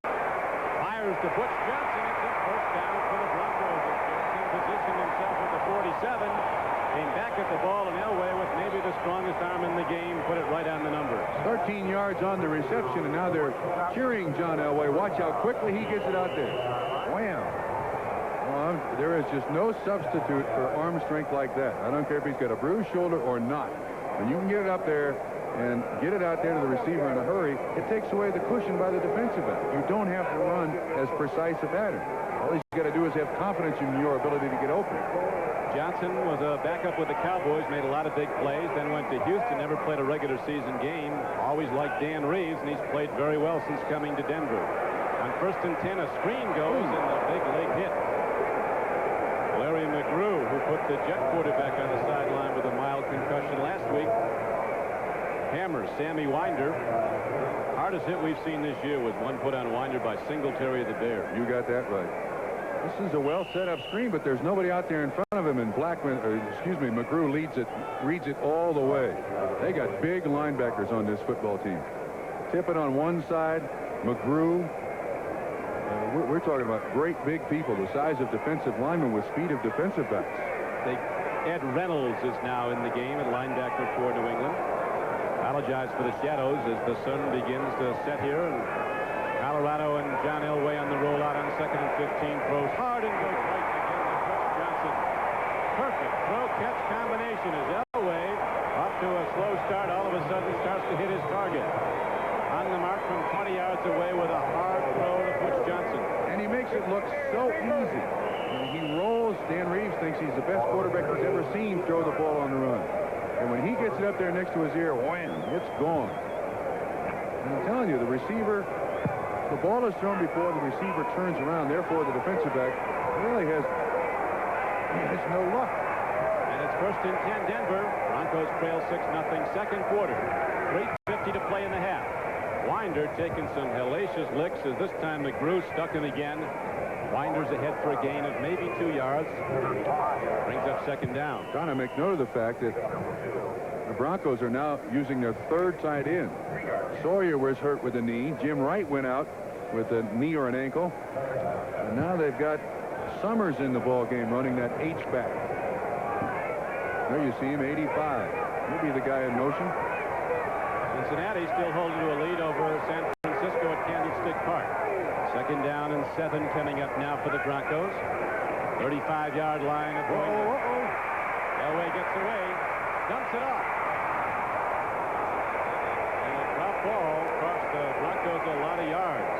Fires to Butch Johnson. It's a first down for the Broncos. Johnson positioned himself at the 47. Came back at the ball, and Elway, with maybe the strongest arm in the game, put it right on the numbers. 13 yards on the reception, and now they're cheering John Elway. Watch how quickly he gets it out there. Wham! Well, there is just no substitute for arm strength like that. I don't care if he's got a bruised shoulder or not. When you can get it up there and get it out there to the receiver in a hurry, it takes away the cushion by the defensive back. You don't have to run as precise a pattern. All he's got to do is have confidence in your ability to get open. Johnson was a backup with the Cowboys, made a lot of big plays, then went to Houston, never played a regular season game. Always liked Dan Reeves, and he's played very well since coming to Denver. On 1st and 10, a screen goes, and a big leg hit. Larry McGrew, who put the Jet quarterback on the sideline with a mild concussion last week, hammers Sammy Winder. Hardest hit we've seen this year was one put on Winder by Singletary of the Bears. You got that right. This is a well set up screen, but there's nobody out there in front of him, and McGrew reads it all the way. They got big linebackers on this football team. Tippett on one side, McGrew. We're talking about great big people, the size of defensive linemen with speed of defensive backs. Ed Reynolds is now in the game at linebacker for New England. Apologize for the shadows as the sun begins to set here, and Colorado and John Elway on the rollout on 2nd and 15. Throws hard and goes right again to Butch Johnson. perfect throw-catch combination as Elway, off to a slow start, all of a sudden starts to hit his target. On the mark from 20 yards away with a hard throw to Butch Johnson. And he makes it look so easy. When he rolls, Dan Reeves thinks he's the best quarterback he's ever seen throw the ball on the run. And when he gets it up there next to his ear, wham, it's gone. And I'm telling you, the receiver, the ball is thrown before the receiver turns around. Therefore, the defensive back really has no luck. And it's 1st and 10 Denver. Broncos trail 6-0 second quarter. 3:50 to play in the half. Winder taking some hellacious licks as this time McGrew stuck him again. Winder's ahead for a gain of maybe 2 yards. Brings up 2nd down. Trying to make note of the fact that the Broncos are now using their 3rd tight end. Sawyer was hurt with a knee. Jim Wright went out with a knee or an ankle. And now they've got Summers in the ball game running that H-back. There you see him, 85. He'll be the guy in motion. Cincinnati still holding to a lead over San Francisco at Candlestick Park. 2nd down and 7 coming up now for the Broncos. 35-yard line of Winder. Elway gets away, dumps it off. And a drop ball cost the Broncos a lot of yards.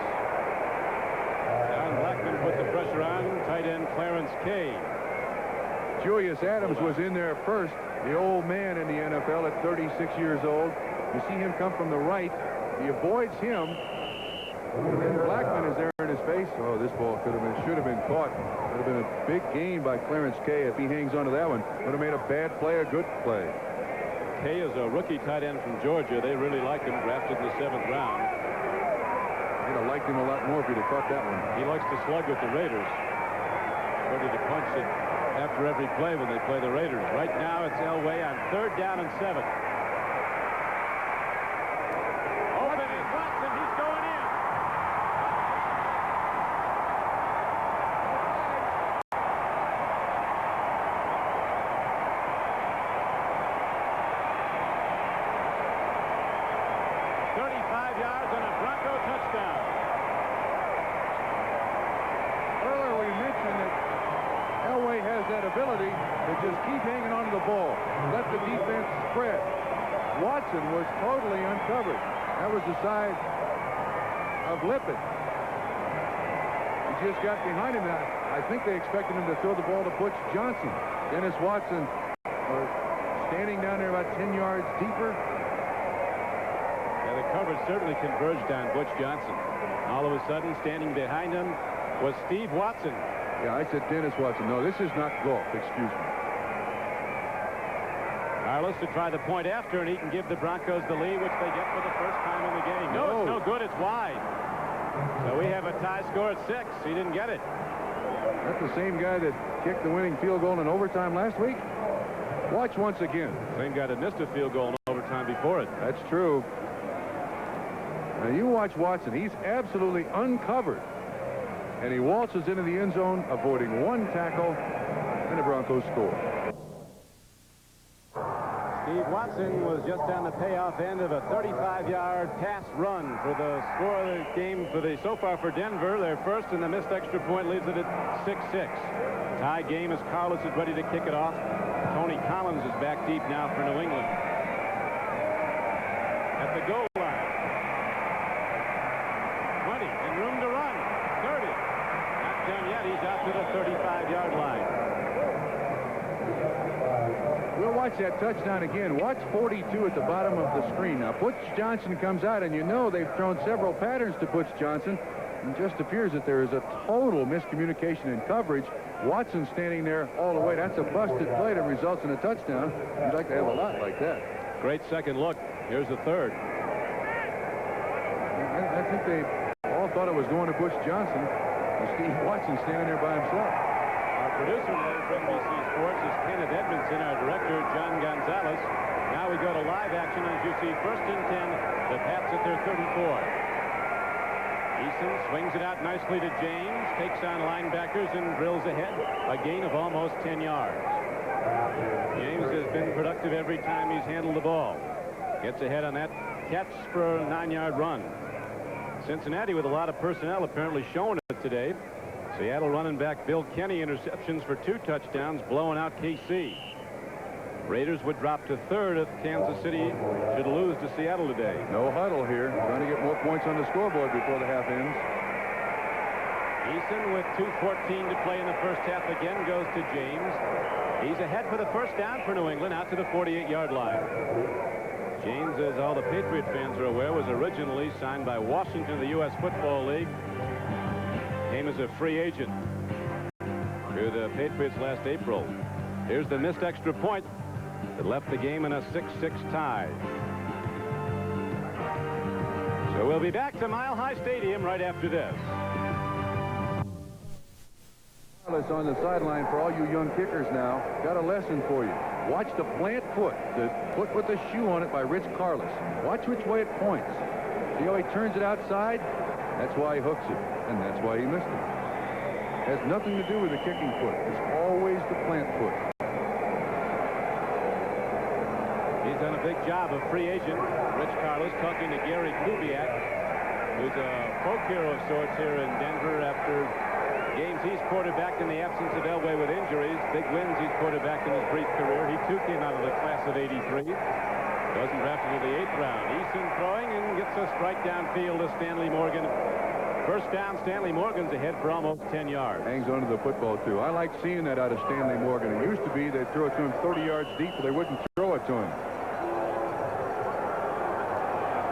Don Blackman put the pressure on tight end Clarence Kay. Julius Adams was in there first. The old man in the NFL at 36 years old. You see him come from the right. He avoids him. And then Blackman is there in his face. Oh, this ball should have been caught. Would have been a big gain by Clarence Kay if he hangs onto that one. Would have made a bad play a good play. Kay is a rookie tight end from Georgia. They really like him, drafted in the 7th round. He'd have liked him a lot more if he'd have caught that one. He likes to slug with the Raiders. Ready to punch it after every play when they play the Raiders. Right now it's Elway on 3rd down and 7. Open is Watson. He's going in. That ability to just keep hanging on to the ball, let the defense spread. Watson was totally uncovered. That was the side of Lippett. He just got behind him. I think they expected him to throw the ball to Butch Johnson. Dennis Watson standing down there about 10 yards deeper. Yeah, the coverage certainly converged on Butch Johnson. All of a sudden, standing behind him was Steve Watson. Yeah, I said Dennis Watson. No, this is not golf. Excuse me. Carlos to try the point after, and he can give the Broncos the lead, which they get for the first time in the game. No, it's no good. It's wide. So we have a tie score at 6. He didn't get it. That's the same guy that kicked the winning field goal in overtime last week. Watch once again. Same guy that missed a field goal in overtime before it. That's true. Now you watch Watson. He's absolutely uncovered. And he waltzes into the end zone, avoiding one tackle, and the Broncos score. Steve Watson was just on the payoff end of a 35-yard pass run for the score of the game so far for Denver. Their first, and the missed extra point leaves it at 6-6. Tie game as Carlos is ready to kick it off. Tony Collins is back deep now for New England. At the goal line. 20, and room to run. 30. Not done yet. He's out to the 35-yard line. We'll watch that touchdown again. Watch 42 at the bottom of the screen. Now, Butch Johnson comes out, and you know they've thrown several patterns to Butch Johnson. It just appears that there is a total miscommunication in coverage. Watson standing there all the way. That's a busted play that results in a touchdown. You'd like to have a lot like that. Great second look. Here's the third. I think they all thought it was going to Butch Johnson. And Steve Watson standing there by himself. Our producer today for NBC Sports is Kenneth Edmondson, our director, John Gonzalez. Now we go to live action as you see 1st and 10. The Pats at their 34. Eason swings it out nicely to James, takes on linebackers and drills ahead. A gain of almost 10 yards. James has been productive every time he's handled the ball. Gets ahead on that catch for a 9-yard run. Cincinnati with a lot of personnel apparently showing it today. Seattle running back Bill Kenny interceptions for 2 touchdowns, blowing out KC. Raiders would drop to 3rd if Kansas City should lose to Seattle today. No huddle here. Trying to get more points on the scoreboard before the half ends. Eason with 2:14 to play in the first half again goes to James. He's ahead for the first down for New England out to the 48-yard line. James, as all the Patriot fans are aware, was originally signed by Washington, the U.S. Football League. Came as a free agent to the Patriots last April. Here's the missed extra point that left the game in a 6-6 tie. So we'll be back to Mile High Stadium right after this. On the sideline for all you young kickers now. Got a lesson for you. Watch the plant foot, the foot with the shoe on it by Rich Carlos. Watch which way it points. See how he turns it outside? That's why he hooks it, and that's why he missed it. Has nothing to do with the kicking foot. It's always the plant foot. He's done a big job of free agent. Rich Carlos talking to Gary Kubiak, who's a folk hero of sorts here in Denver after games he's quarterbacked in the absence of Elway with injuries. Big wins he's quarterbacked in his brief career. He too came out of the class of '83. Wasn't drafted in the 8th round. Eason throwing and gets a strike downfield to Stanley Morgan. First down, Stanley Morgan's ahead for almost 10 yards. Hangs onto the football too. I like seeing that out of Stanley Morgan. It used to be they'd throw it to him 30 yards deep, but they wouldn't throw it to him.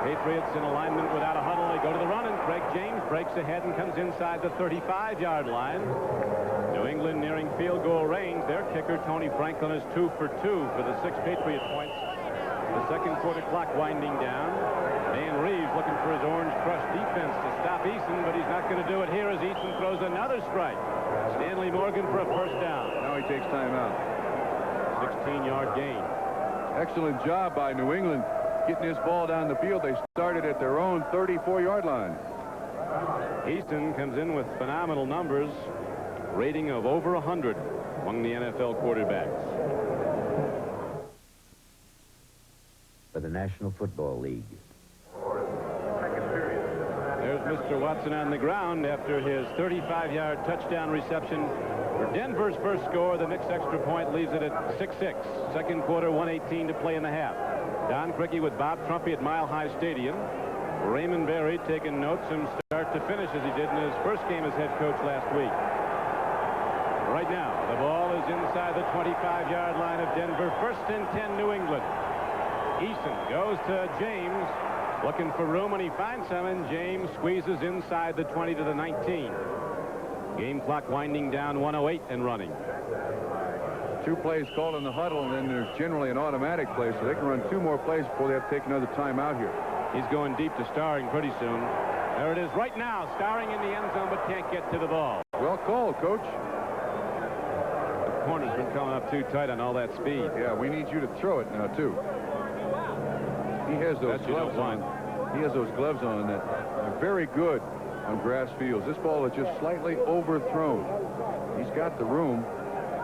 Patriots in alignment without a huddle. They go to the run, and Craig James breaks ahead and comes inside the 35-yard line. New England nearing field goal range. Their kicker, Tony Franklin, is 2 for 2 for the 6 Patriot points. The second quarter clock winding down. Dan Reeves looking for his Orange Crush defense to stop Eason, but he's not going to do it here as Eason throws another strike. Stanley Morgan for a first down. Now he takes time out. 16-yard gain. Excellent job by New England getting this ball down the field. They started at their own 34-yard line. Easton comes in with phenomenal numbers, rating of over 100 among the NFL quarterbacks. For the National Football League. There's Mr. Watson on the ground after his 35-yard touchdown reception for Denver's first score. The mixed extra point leaves it at 6-6. Second quarter, 1:18 to play in the half. Don Criqui with Bob Trumpy at Mile High Stadium. Raymond Berry taking notes from start to finish as he did in his first game as head coach last week. Right now, the ball is inside the 25-yard line of Denver. First and 10, New England. Eason goes to James, looking for room, and he finds some, and James squeezes inside the 20 to the 19. Game clock winding down, 1:08 and running. 2 plays called in the huddle, and then there's generally an automatic play, so they can run 2 more plays before they have to take another timeout here. He's going deep to Starring pretty soon. There it is right now. Starring in the end zone, but can't get to the ball. Well called, Coach. The corner's been coming up too tight on all that speed. Yeah, we need you to throw it now, too. He has those gloves on. He has those gloves on that are very good on grass fields. This ball is just slightly overthrown. He's got the room.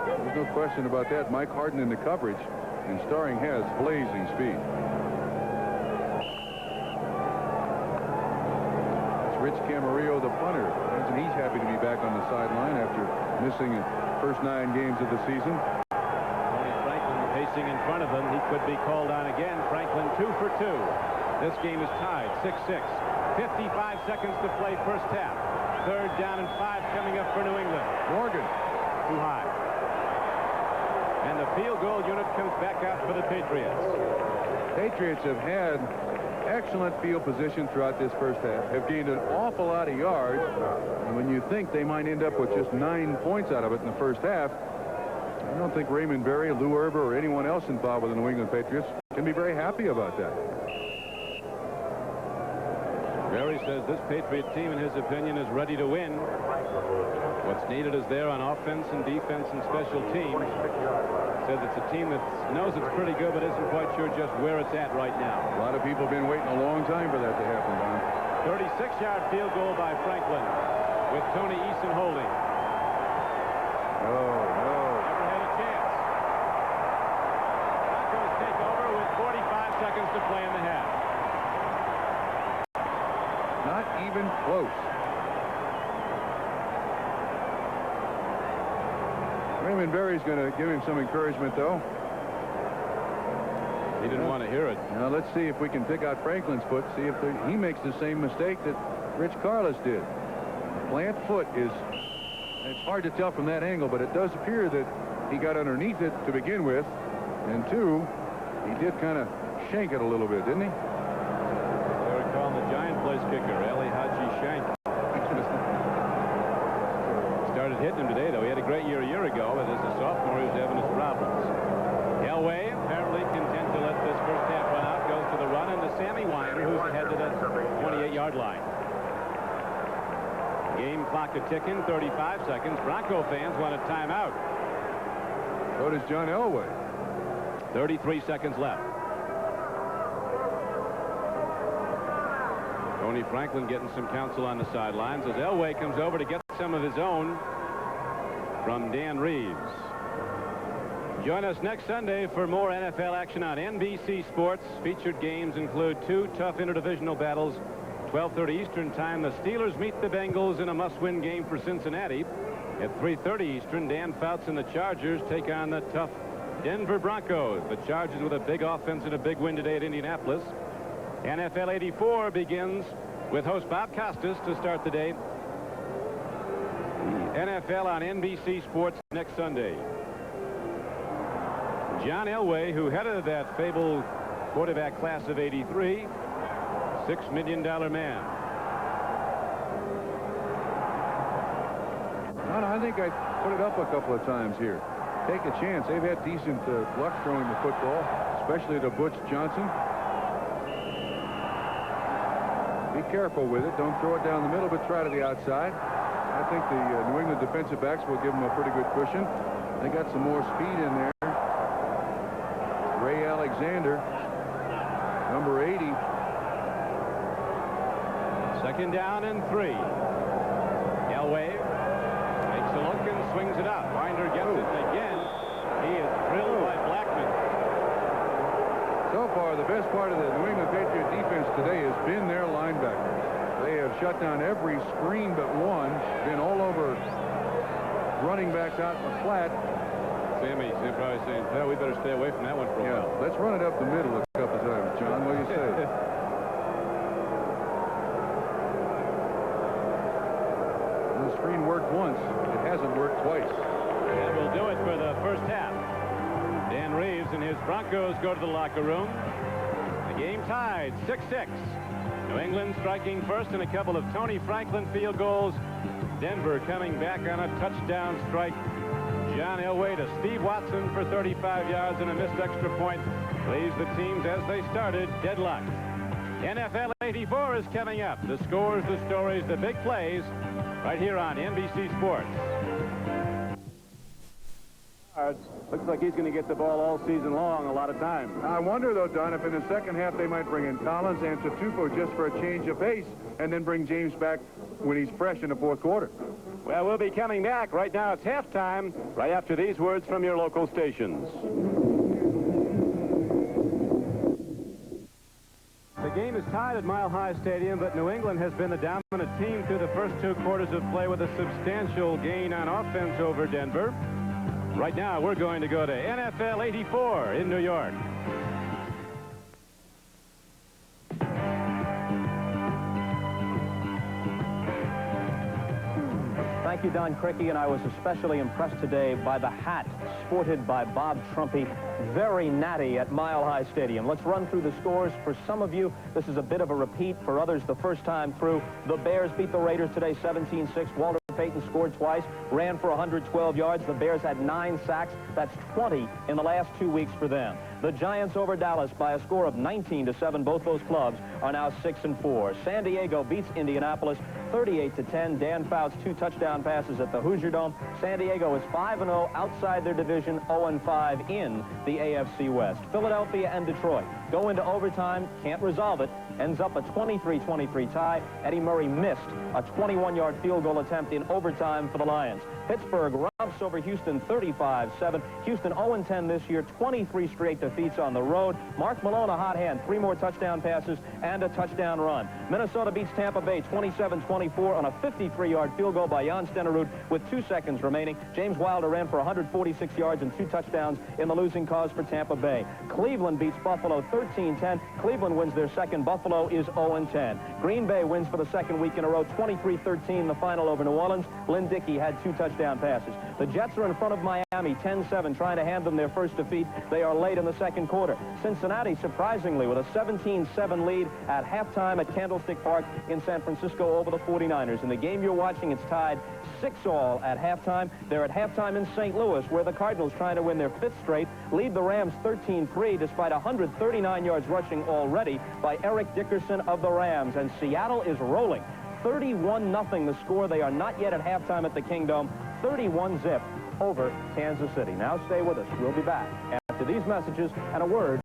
There's no question about that. Mike Harden in the coverage, and Starring has blazing speed. It's Rich Camarillo, the punter. Imagine he's happy to be back on the sideline after missing the first 9 games of the season. Tony Franklin pacing in front of him. He could be called on again. Franklin 2 for 2. This game is tied, 6-6. 55 seconds to play first half. Third down and 5 coming up for New England. Morgan. Too high. And the field goal unit comes back out for the Patriots. Patriots have had excellent field position throughout this first half, have gained an awful lot of yards, and when you think they might end up with just 9 points out of it in the first half, I don't think Raymond Berry, Lou Erber, or anyone else involved with the New England Patriots can be very happy about that. Berry says this Patriot team, in his opinion, is ready to win. What's needed is there on offense and defense and special teams. Said it's a team that knows it's pretty good, but isn't quite sure just where it's at right now. A lot of people have been waiting a long time for that to happen, Don. 36-yard field goal by Franklin with Tony Eason holding. Oh, no. Never had a chance. Broncos take over with 45 seconds to play in the half. Not even close. Raymond Berry's going to give him some encouragement, though. He didn't want to hear it. Now let's see if we can pick out Franklin's foot, see if he makes the same mistake that Rich Carlos did. Plant foot is, it's hard to tell from that angle, but it does appear that he got underneath it to begin with. And two, he did kind of shank it a little bit, didn't he? They were calling the Giant place kicker, Ali Haji Shank. Started hitting him today, though. He had a great year a year ago, but as a sophomore, he was having his problems. Elway apparently content to let this first half run out, goes to the run, and to Sammy Weiner, who's ahead to the 28-yard line. Game clock a-ticking, 35 seconds. Bronco fans want a timeout. So does John Elway. 33 seconds left. Tony Franklin getting some counsel on the sidelines as Elway comes over to get some of his own from Dan Reeves. Join us next Sunday for more NFL action on NBC Sports. Featured games include two tough interdivisional battles. 12:30 Eastern time, the Steelers meet the Bengals in a must-win game for Cincinnati. At 3:30 Eastern, Dan Fouts and the Chargers take on the tough Denver Broncos. The Chargers with a big offense and a big win today at Indianapolis. NFL 84 begins with host Bob Costas to start the day. The NFL on NBC Sports next Sunday. John Elway, who headed that fabled quarterback class of 83, $6 million man. No, I think I put it up a couple of times here. Take a chance. They've had decent luck throwing the football, especially to Butch Johnson. Be careful with it. Don't throw it down the middle, but try to the outside. I think the New England defensive backs will give them a pretty good cushion. They got some more speed in there. Ray Alexander, number 80. Second down and 3. Elway makes a look and swings it out. Winder gets it again. He is drilled by Blackman. So far, the best part of the New England Patriot defense today has been their linebackers. They have shut down every screen but one, been all over running backs out in the flat. Sammy's probably saying, well, we better stay away from that one for a while. Let's run it up the middle a couple times, John. What do you say? The screen worked once. It hasn't worked twice. That will do it for the first half. Dan Reeves and his Broncos go to the locker room. The game tied 6-6. New England striking first in a couple of Tony Franklin field goals. Denver coming back on a touchdown strike. John Elway to Steve Watson for 35 yards and a missed extra point. Leaves the teams as they started deadlocked. NFL 84 is coming up. The scores, the stories, the big plays right here on NBC Sports. Looks like he's going to get the ball all season long a lot of times. I wonder, though, Don, if in the second half they might bring in Collins and Tatupo just for a change of pace and then bring James back when he's fresh in the fourth quarter. Well, we'll be coming back. Right now it's halftime, right after these words from your local stations. The game is tied at Mile High Stadium, but New England has been the dominant team through the first 2 quarters of play with a substantial gain on offense over Denver. Right now, we're going to go to NFL 84 in New York. Thank you, Don Criqui, and I was especially impressed today by the hat sported by Bob Trumpy. Very natty at Mile High Stadium. Let's run through the scores. For some of you, this is a bit of a repeat. For others, the first time through. The Bears beat the Raiders today 17-6. Walter Payton scored twice, ran for 112 yards. The Bears had 9 sacks. That's 20 in the last 2 weeks for them. The Giants over Dallas by a score of 19-7. Both those clubs are now 6-4. San Diego beats Indianapolis 38-10. Dan Fouts 2 touchdown passes at the Hoosier Dome. San Diego is 5-0 outside their division, 0-5 in the AFC West. Philadelphia and Detroit go into overtime, can't resolve it, ends up a 23-23 tie. Eddie Murray missed a 21-yard field goal attempt in overtime for the Lions. Pittsburgh triumphs over Houston 35-7. Houston 0-10 this year, 23 straight defeats on the road. Mark Malone, a hot hand, 3 more touchdown passes and a touchdown run. Minnesota beats Tampa Bay 27-24 on a 53-yard field goal by Jan Stenerud with 2 seconds remaining. James Wilder ran for 146 yards and 2 touchdowns in the losing cause for Tampa Bay. Cleveland beats Buffalo 13-10. Cleveland wins their second. Buffalo is 0-10. Green Bay wins for the second week in a row, 23-13, the final over New Orleans. Lynn Dickey had 2 touchdown passes. The Jets are in front of Miami 10-7, trying to hand them their first defeat. They are late in the second quarter. Cincinnati, surprisingly, with a 17-7 lead at halftime at Candlestick Park in San Francisco over the 49ers. In the game you're watching, it's tied 6-all at halftime. They're at halftime in St. Louis, where the Cardinals, trying to win their 5th straight, lead the Rams 13-3 despite 139 yards rushing already by Eric Dickerson of the Rams. And Seattle is rolling. 31-0 the score. They are not yet at halftime at the Kingdome. 31-zip over Kansas City. Now stay with us. We'll be back after these messages and a word